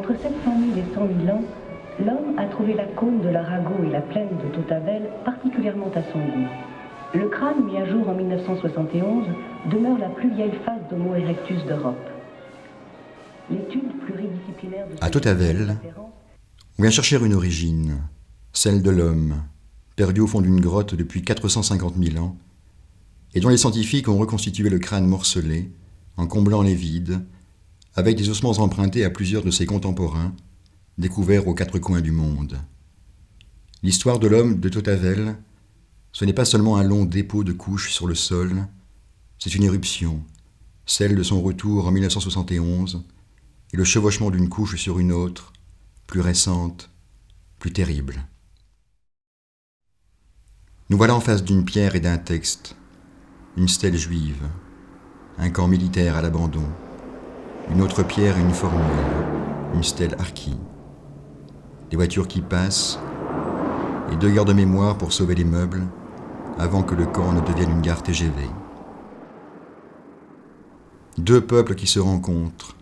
Entre 700 000 et 100 000 ans, l'homme a trouvé la cône de l'Arago et la plaine de Totavel particulièrement à son goût. Le crâne mis à jour en 1971 demeure la plus vieille face d'Homo erectus d'Europe. L'étude pluridisciplinaire de à Totavel, on vient chercher une origine, celle de l'homme, perdu au fond d'une grotte depuis 450 000 ans, et dont les scientifiques ont reconstitué le crâne morcelé, en comblant les vides, avec des ossements empruntés à plusieurs de ses contemporains, découverts aux quatre coins du monde. L'histoire de l'homme de Totavel, ce n'est pas seulement un long dépôt de couches sur le sol, c'est une éruption, celle de son retour en 1971, et le chevauchement d'une couche sur une autre, plus récente, plus terrible. Nous voilà en face d'une pierre et d'un texte, une stèle juive, un camp militaire à l'abandon, une autre pierre et une formule, une stèle harkie, des voitures qui passent, et 2 gardes-mémoire pour sauver les meubles, avant que le camp ne devienne une gare TGV. 2 peuples qui se rencontrent,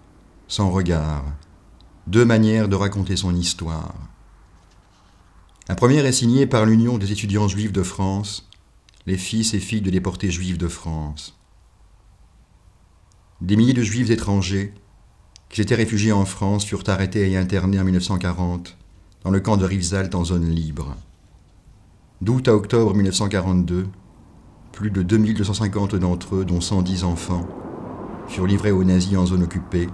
sans regard, 2 manières de raconter son histoire. La première est signée par l'Union des étudiants juifs de France, les fils et filles de déportés juifs de France. Des milliers de juifs étrangers qui s'étaient réfugiés en France furent arrêtés et internés en 1940 dans le camp de Rivesaltes en zone libre. D'août à octobre 1942, plus de 2250 d'entre eux, dont 110 enfants, furent livrés aux nazis en zone occupée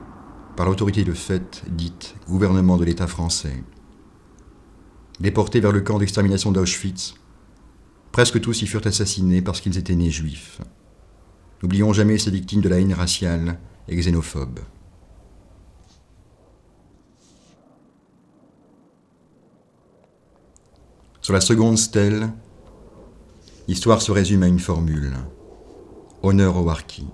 par l'autorité de fait dite gouvernement de l'État français. Déportés vers le camp d'extermination d'Auschwitz, presque tous y furent assassinés parce qu'ils étaient nés juifs. N'oublions jamais ces victimes de la haine raciale et xénophobe. Sur la seconde stèle, l'histoire se résume à une formule. Honneur aux harkis.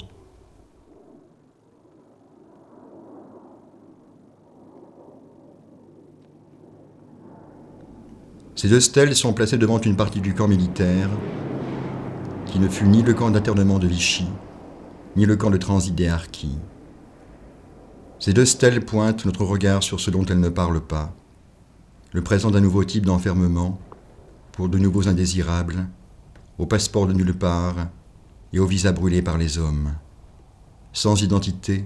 Ces 2 stèles sont placées devant une partie du camp militaire qui ne fut ni le camp d'internement de Vichy, ni le camp de transit des harkis. Ces 2 stèles pointent notre regard sur ce dont elles ne parlent pas, le présent d'un nouveau type d'enfermement pour de nouveaux indésirables, au passeport de nulle part et au visa brûlé par les hommes. Sans identité,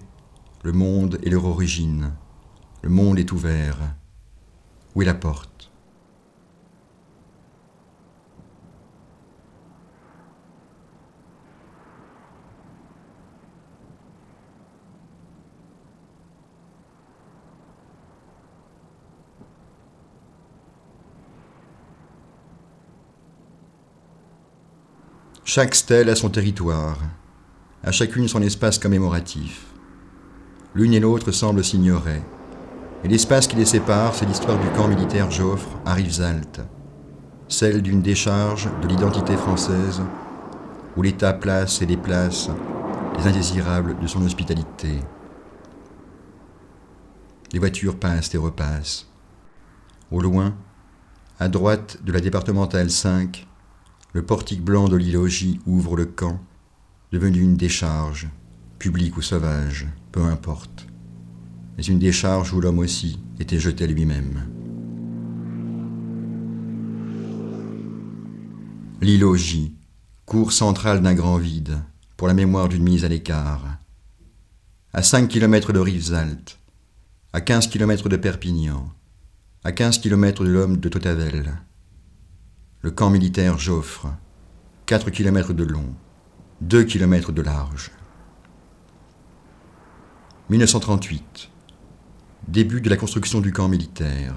le monde est leur origine. Le monde est ouvert. Où est la porte ? Chaque stèle a son territoire, à chacune son espace commémoratif. L'une et l'autre semblent s'ignorer, et l'espace qui les sépare, c'est l'histoire du camp militaire Joffre à Rivesaltes, celle d'une décharge de l'identité française, où l'État place et déplace les indésirables de son hospitalité. Les voitures passent et repassent. Au loin, à droite de la départementale 5, le portique blanc de l'île-logis ouvre le camp, devenu une décharge, publique ou sauvage, peu importe. Mais une décharge où l'homme aussi était jeté lui-même. L'île-logis, cour centrale d'un grand vide, pour la mémoire d'une mise à l'écart. À 5 km de Rivesaltes, à 15 km de Perpignan, à 15 km de l'homme de Totavel. Le camp militaire Joffre, 4 km de long, 2 km de large. 1938, début de la construction du camp militaire.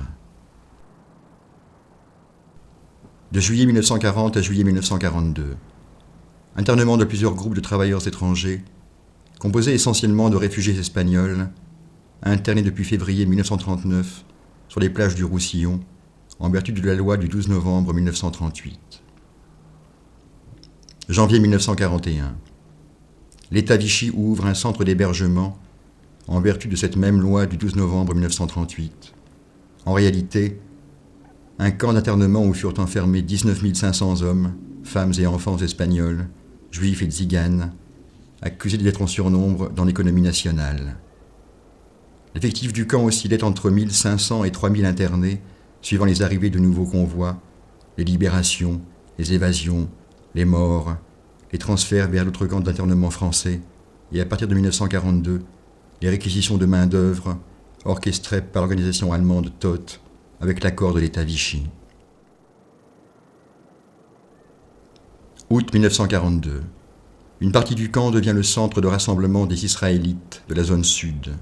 De juillet 1940 à juillet 1942, internement de plusieurs groupes de travailleurs étrangers, composés essentiellement de réfugiés espagnols, internés depuis février 1939 sur les plages du Roussillon, en vertu de la loi du 12 novembre 1938. Janvier 1941. L'État Vichy ouvre un centre d'hébergement en vertu de cette même loi du 12 novembre 1938. En réalité, un camp d'internement où furent enfermés 19 500 hommes, femmes et enfants espagnols, juifs et tziganes, accusés d'être en surnombre dans l'économie nationale. L'effectif du camp oscillait entre 1500 et 3000 internés, suivant les arrivées de nouveaux convois, les libérations, les évasions, les morts, les transferts vers d'autres camps d'internement français, et à partir de 1942, les réquisitions de main-d'œuvre orchestrées par l'organisation allemande Todt avec l'accord de l'État Vichy. Août 1942. Une partie du camp devient le centre de rassemblement des Israélites de la zone sud.